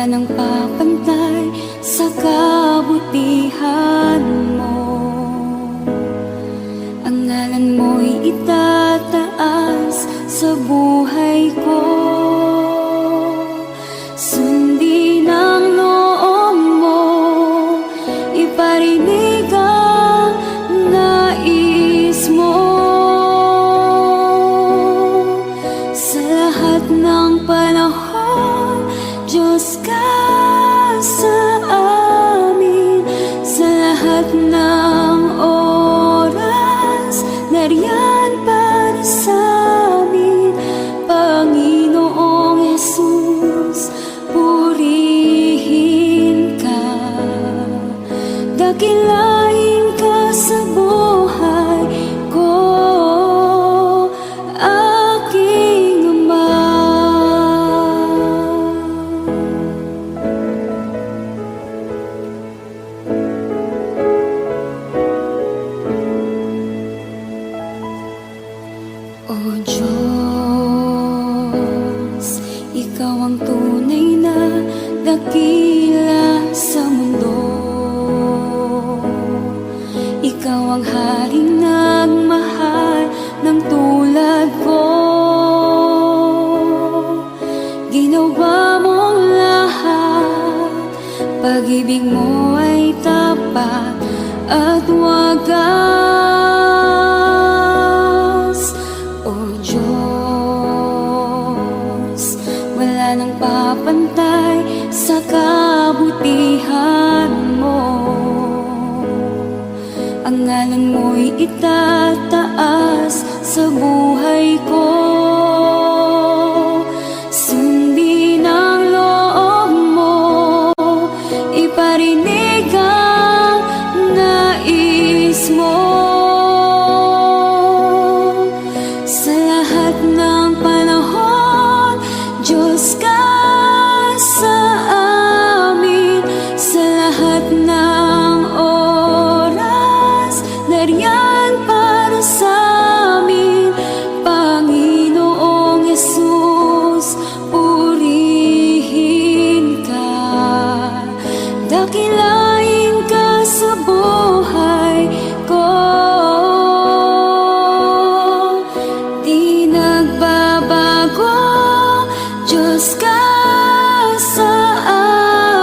nang papantay sa kabutihan mo. Ang ngalan mo'y itataas sa buhay ko. Sundin ang loob mo, iparinig ang nais mo. Sa lahat ng panahon, Diyos ka sa amin. Sa lahat ng oras, nariyan para sa amin. Panginoong Jesus, purihin ka. Dakilain ka sa buhay ko, aking Ama. O Diyos, Ikaw ang tunay na dakila sa mundo. Ikaw ang haring nagmahal ng tulad ko. Ginawa mong lahat, pag-ibig mo ay tapat at wagas. O Diyos, wala nang papantay sa kabutihan mo. Ang ngalan mo'y itataas sa buhay ko. Sundin ang loob mo, iparinig ang nais mo. Sa lahat ng panahon, Diyos ka sa amin. Sa lahat ng oras, nariyan para sa amin. Panginoong Jesus, purihin ka. Dakilain ka sa buhay ko. Di nagbabago, Diyos ka sa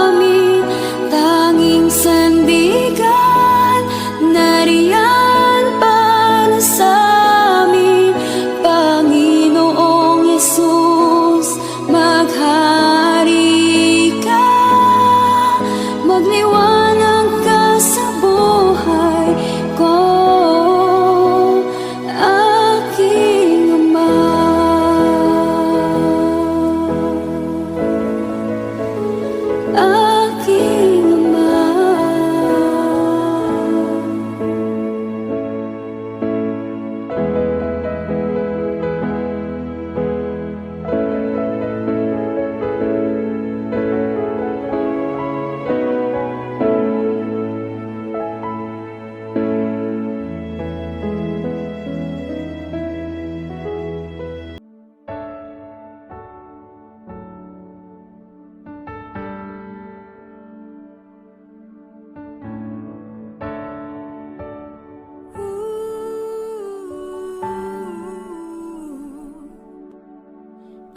amin. Tanging sandigan, nariyan para sa amin. Panginoong Jesus, maghari ka. Magliwanag ka sa buhay ko, aking Ama. Aking Ama.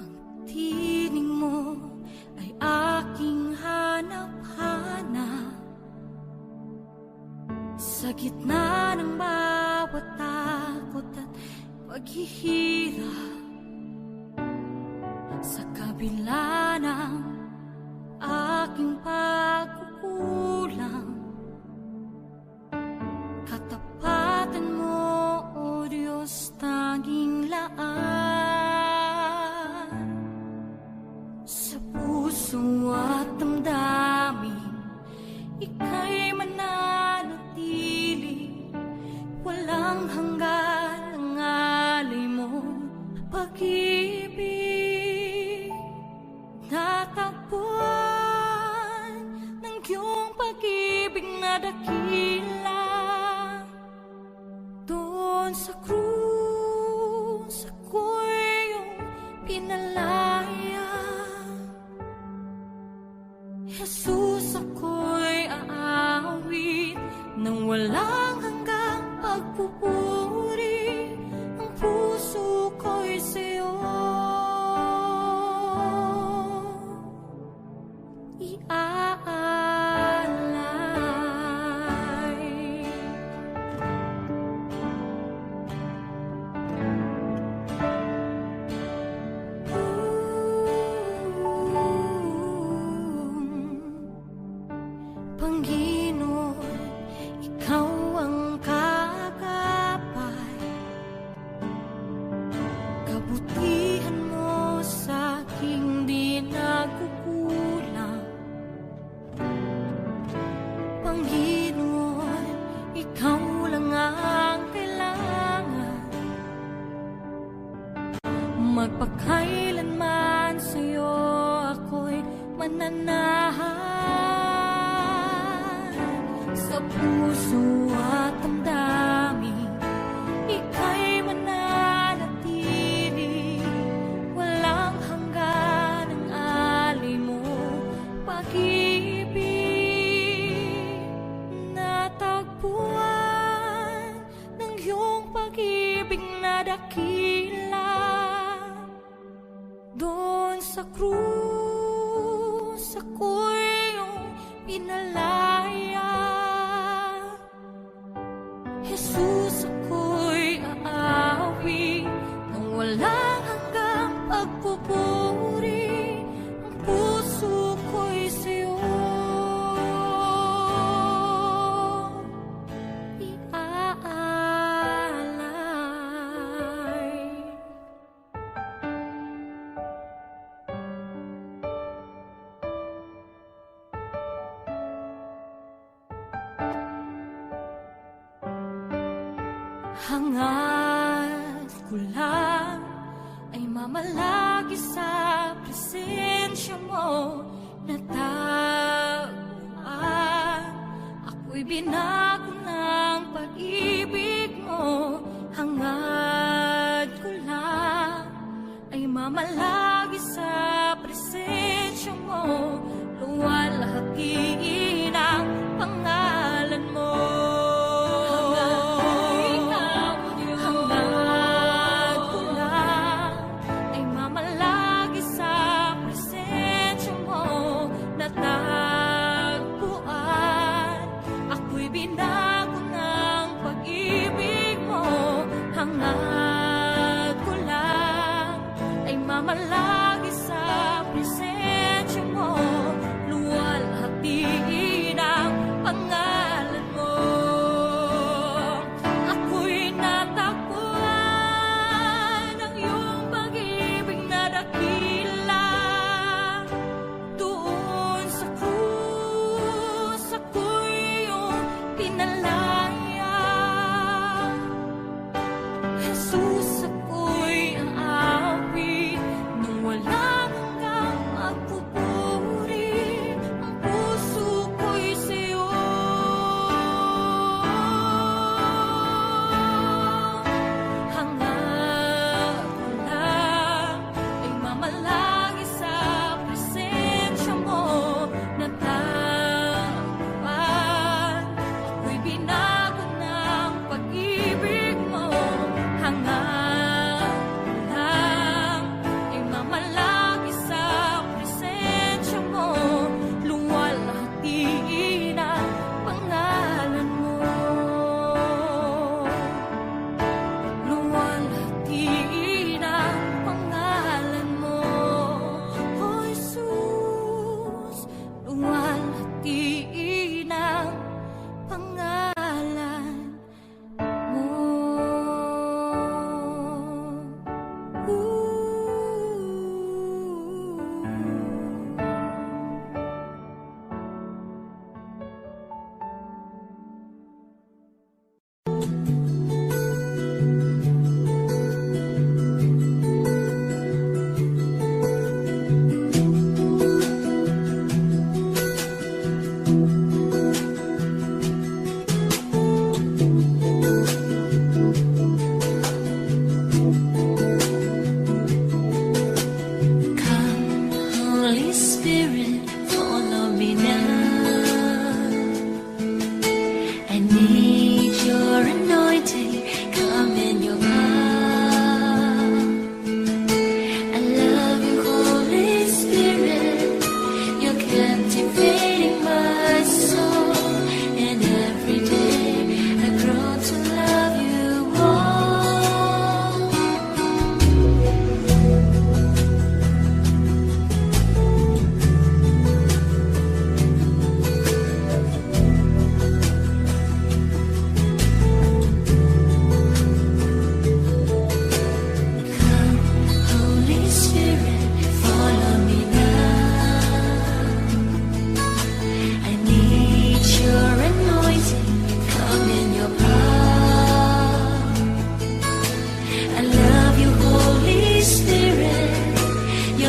Ang tinig mo ay aking hanap-hanap. Sa gitna ng bawat takot at paghihirap, sa kabila ng aking pagkukulang, katapatan mo, O Diyos, tanging laan. Sa puso at damdamin, ika'y mananatili. Walang hanggan ang alay mo, pag-ibig. Natagpuan ng iyong pag-ibig na dakila. Doon sa krus, ako'y iyong pinalaya. Jesus, ako'y aawit nang walang hanggang pagpupuri. Ang puso ko'y sa'yo iaalay. Panginoon, ikaw ang kaagapay. Kabutihan mo sa aking di nagkukulang. Panginoon, ikaw lang ang kailangan. Magpakailanman sa'yo ako'y mananahan. Sa puso at damdamin, ika'y mananatili. Walang hanggan ang alay mo, pag-ibig. Natagpuan ng iyong pag-ibig na dakila. Doon sa krus, ako'y iyong pinalaya. Jesus, ako'y aawit nang walang hanggang pagpupuri. Ang puso ko'y sa'yo iaalay. Hangad ko lang ay mamalagi sa presensya mo. Natagpuan, ako'y binago ng pag-ibig mo. Hangad ko lang ay mamalagi sa presensya mo. Luwalhati ng pangalan mo. Binago ng pag-ibig mo. Hangad ko lang ay mamalagi sa presensya mo. Luwalhati ng pangalan mo. Ako'y natagpuan ng iyong pag-ibig na dakila. Doon sa krus, ako'y pinalaya. Jesus, ako'y aawit nang walang hanggang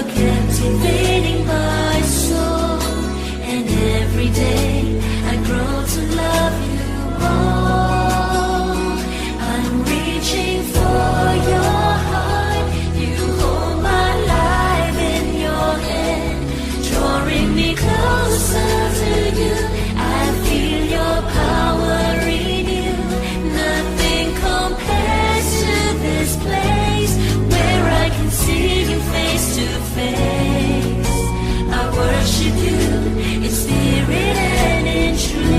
you're captivating my soul. And every day I grow to love you more. I'm reaching for your heart. You hold my life in your hand, drawing me closer to you. I feel your power in you. Nothing compares to this place where I can see you face to face. I worship you in spirit and in truth.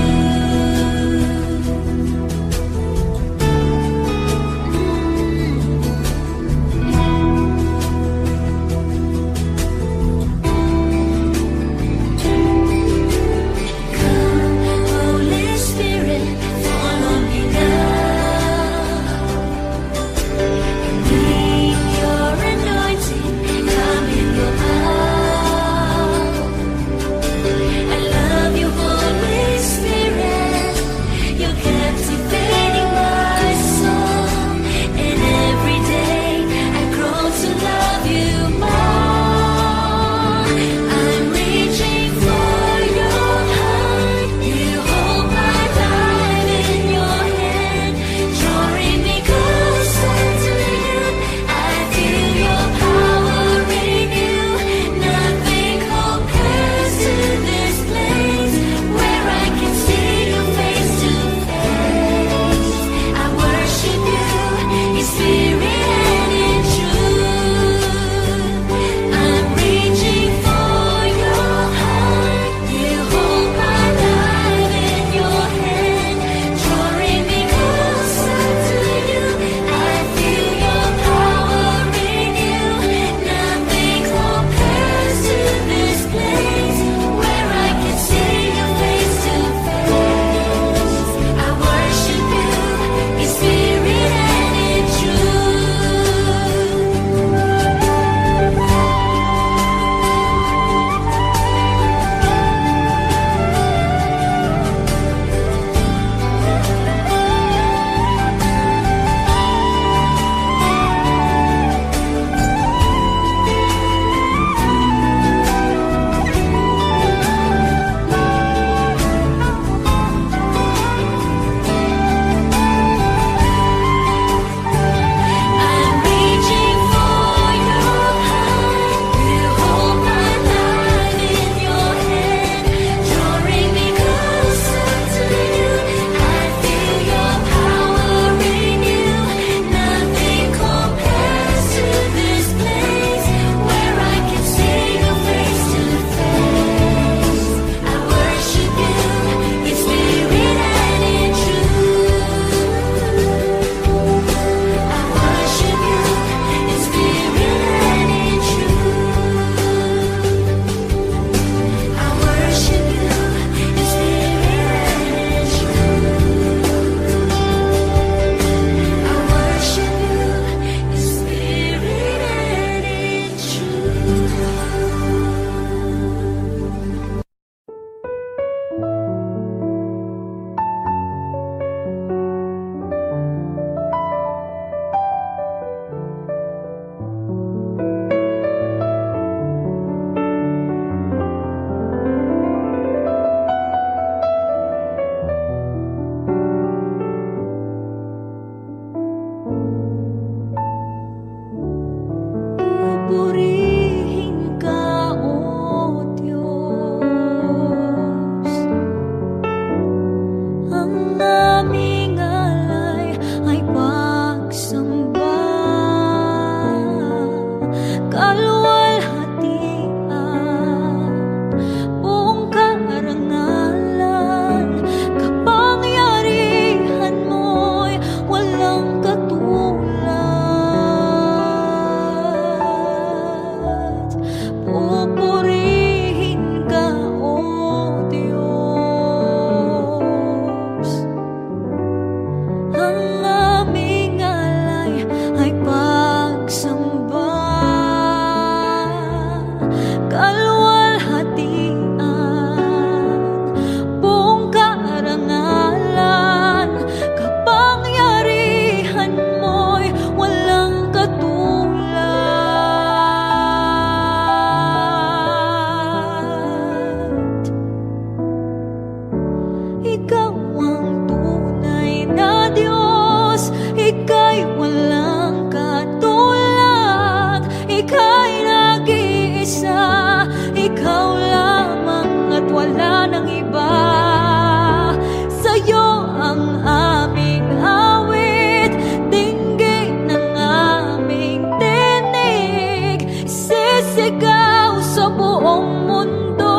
Isisisigaw sa buong mundo,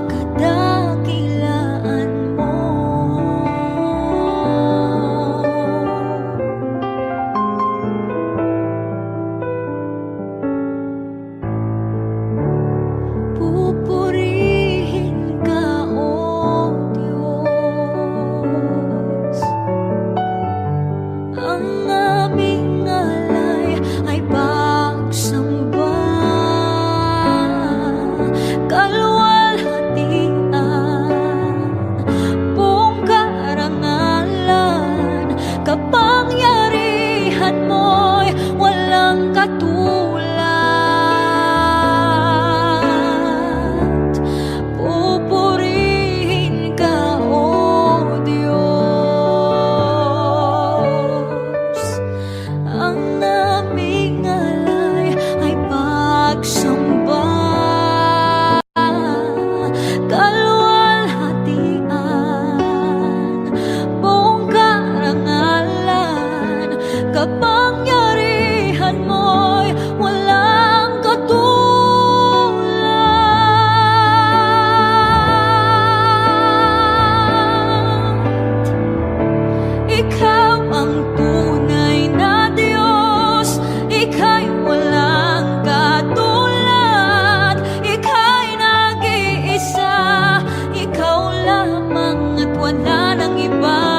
kadakilaan mo. Pupurihin ka, O Diyos. Ang aming alay ay pagsamba, kalwalhatian, buong karangalan, kapangyarihan mo'y walang katulad. Pupurihin ka, O Diyos. Ang aming alay ay pagsamba, kalwalhatian, buong karangalan, kapangyarihan mo'y walang katulad. Ikaw ang tunay na Diyos, ika'y walang katulad, ika'y nag-iisa, ikaw lamang at wala nang iba.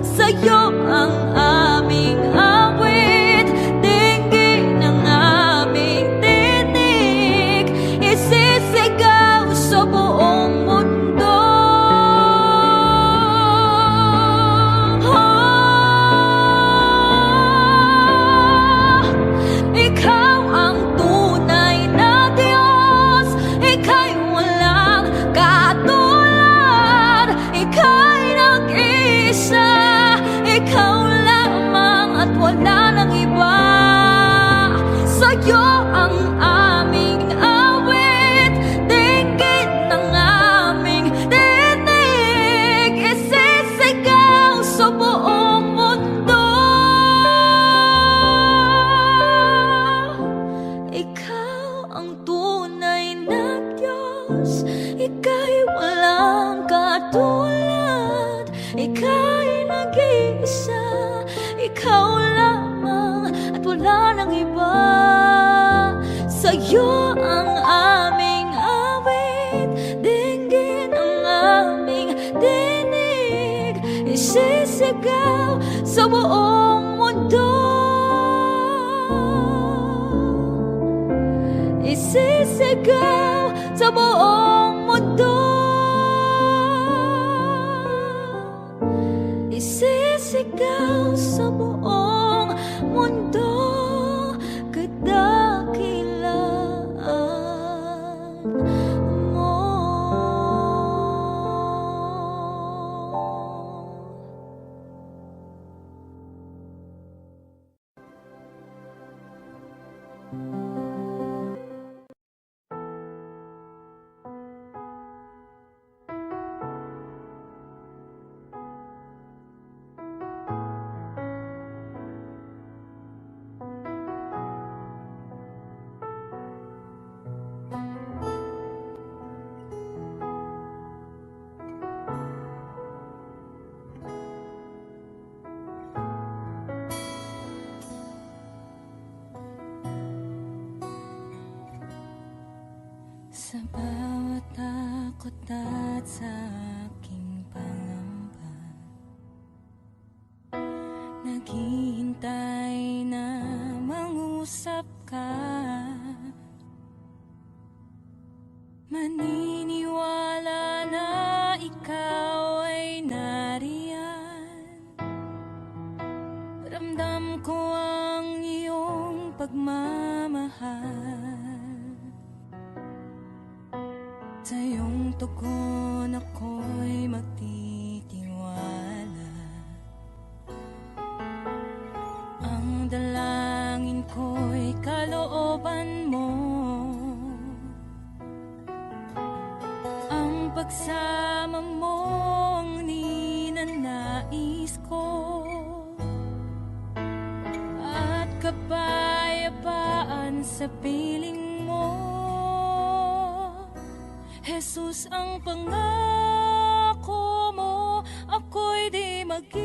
Sa'yo ang aming awit, dinggin ang aming tinig, isisigaw sa buong mundo. Ikaw ang tunay na Diyos, ika'y walang katulad, ika'y nag-iisa, ikaw lamang at wala nang iba. Sa'yo ang aming awit, dinggin ang aming tinig, isisigaw sa buong mundo. Ikaw ang tunay na Diyos, ika'y walang katulad, ika'y nag-iisa, ikaw lamang at wala nang iba. Sa'yo ang aming awit, dinggin ang aming tinig, isisigaw sa buong mundo. Isisigaw sa buong mundo, isisigaw sa buong mundo, kadakilaan mo. Sa bawat takot at sa aking pangamba, naghihintay na mangusap ka. Maniniwala na ikaw ay nariyan. Ramdam ko ang iyong pagmamahal. Sa iyong tugon ako'y magtitiwala. Ang dalangin ko'y kalooban mo. Ang pagsama mo ang ninanais ko. At kapayapaan sa piling mo. Jesus, ang pangako mo, ako'y di mag-isa,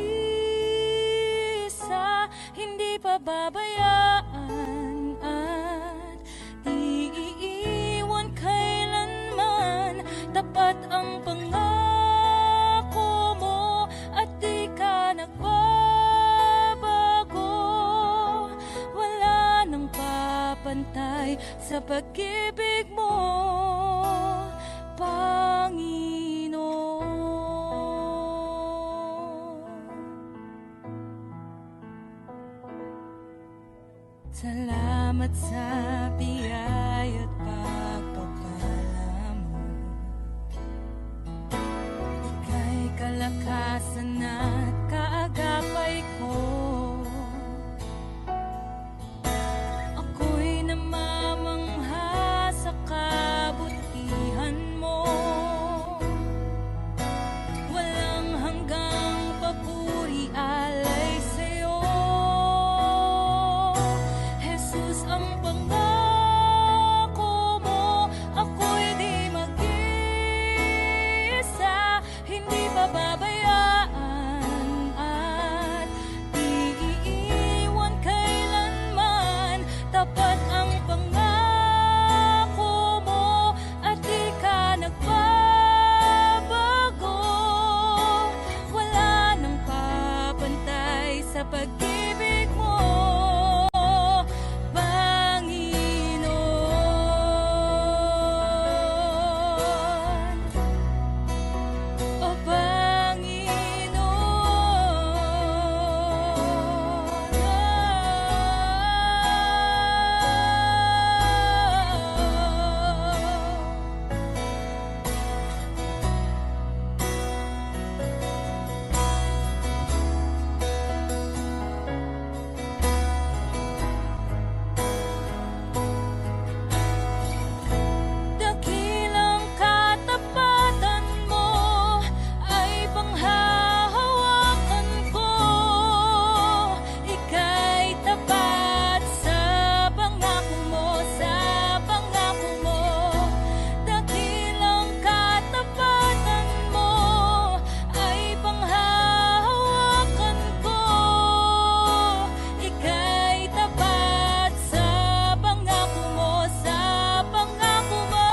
hindi pababayaan at di iiwan kailanman. Tapat ang pangako mo at di ka nagbabago. Wala nang papantay sa pag-ibig mo, Panginoon. Salamat sa biyaya at pagpapala mo. Ika'y kalakasan at kaagapay ko. Ako'y namamangha sa kabutihan mo. Walang hanggang papuri alay sa'yo. Jesus, ang pangako mo, ako'y di mag-isa, hindi pababayaan at di iiwan kailanman. Tapat ang pangako mo at di ka nagbabago. Wala nang papantay sa pag-ibig mo, Panginoon. O dakilang katapatan mo ay panghahawakan ko. Ika'y tapat sa pangako mo, sa pangako mo. Dakilang katapatan mo ay panghahawakan ko. Ika'y tapat sa pangako mo, sa pangako mo.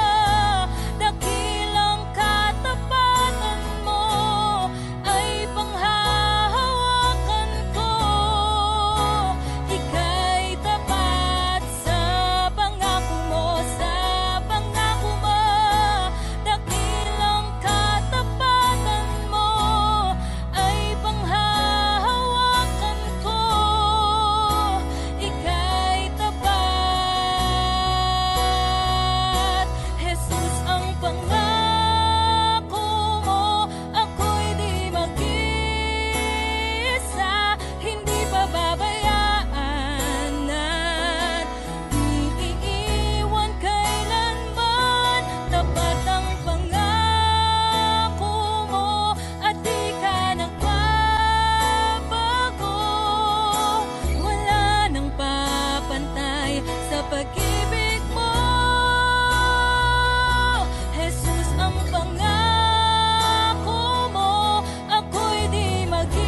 Dakilang katapatan mo ay panghahawakan ko. Ika'y tapat sa pangako mo, sa pangako mo. Dakilang katapatan mo ay panghahawakan ko. Ika'y tapat. Jesus, ang pangako mo, ako'y di mag-isa, hindi pababayaan at di iiwan kailanman. Tapat ang pangako mo at di ka nagbabago. Wala nang papantay sa pag-ibig mo, Jesus, ang pangako mo, ako'y di mag-isa,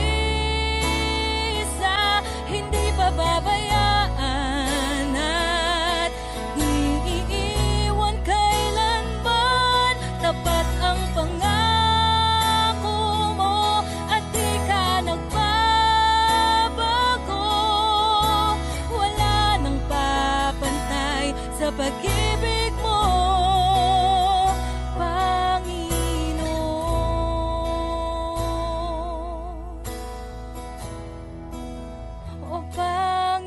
hindi pababayaan at di iiwan kailanman. Tapat ang pangako mo at di ka nagbabago. Wala nang papantay sa pag-ibig mo, Panginoon. O Panginoon.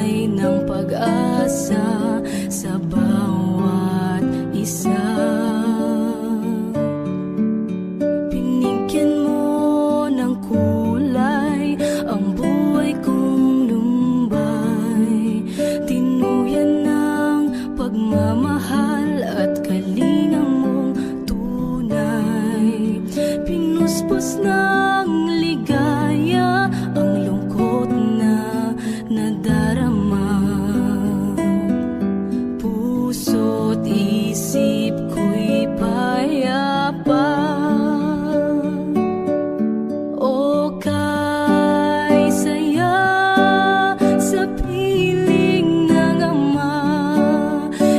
nagbigay ng pag-asa sa bawat isa. Binigyan mo ng kulay ang buhay kong lumbay, tinuyan ng pagmamahal at kalinga mong tunay. Pinuspos ng ligaya ang lungkot na nadarama, puso't isip ko'y payapa. O kay saya sa piling ng ama,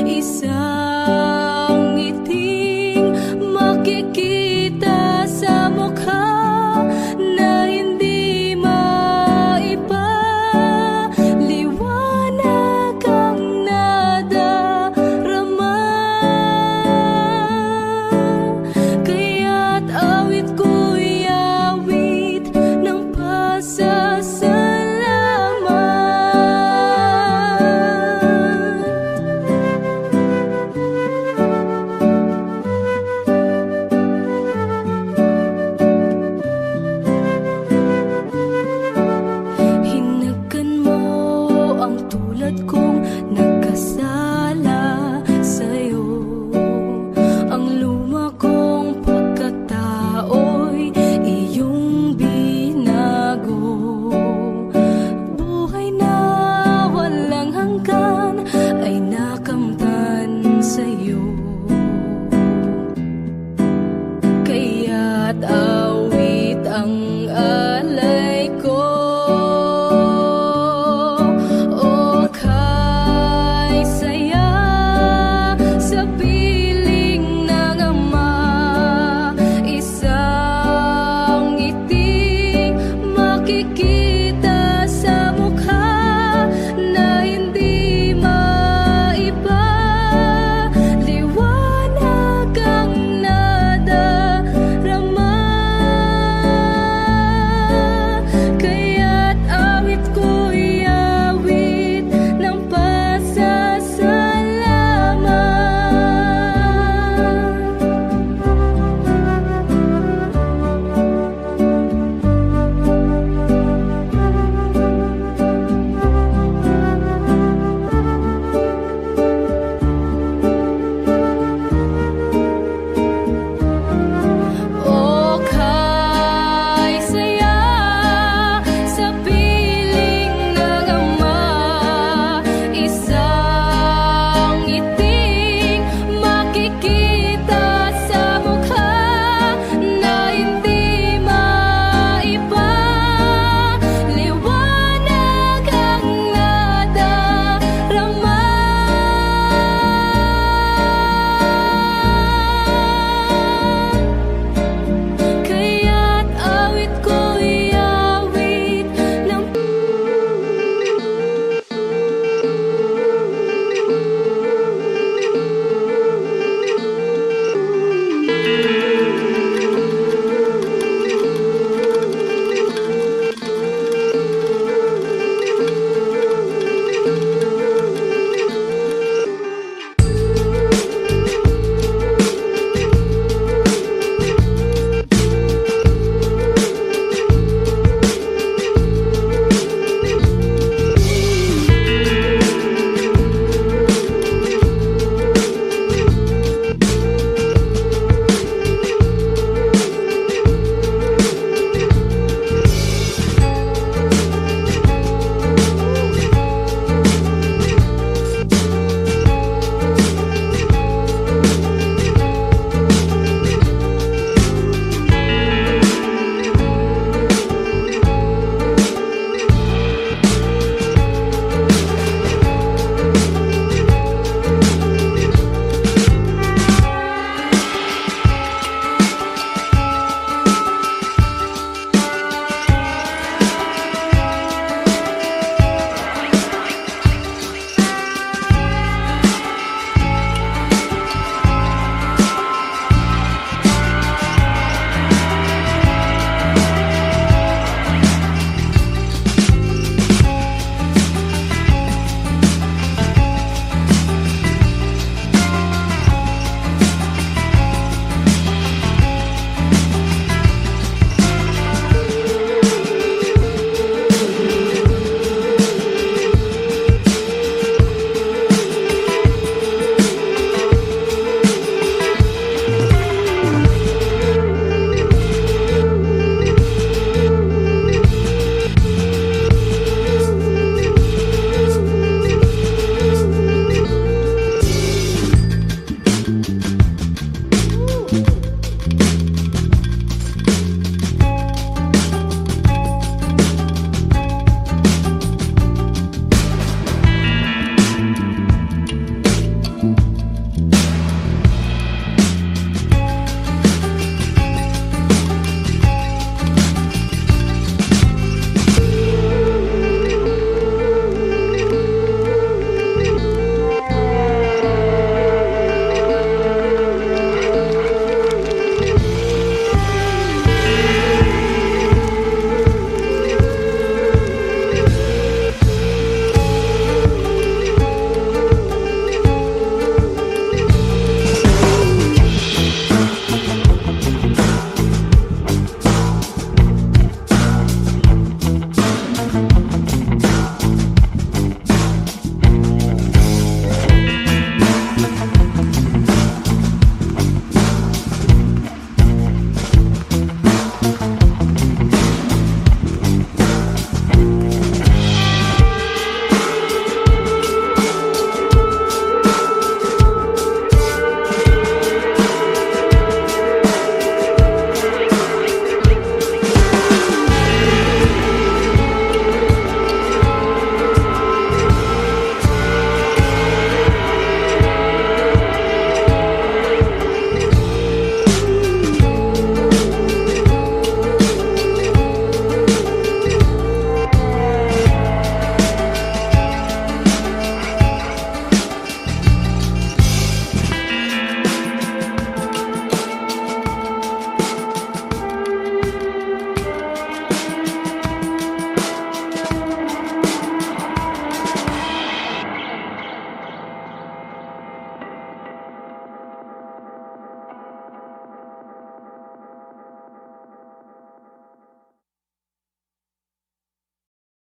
isang ngiting makikita sa mukha na hindi maiba. Liwanag ang nadarama, kaya't awit ko'y awit ng pasasalamat. Hinagkan mo ang tulad kong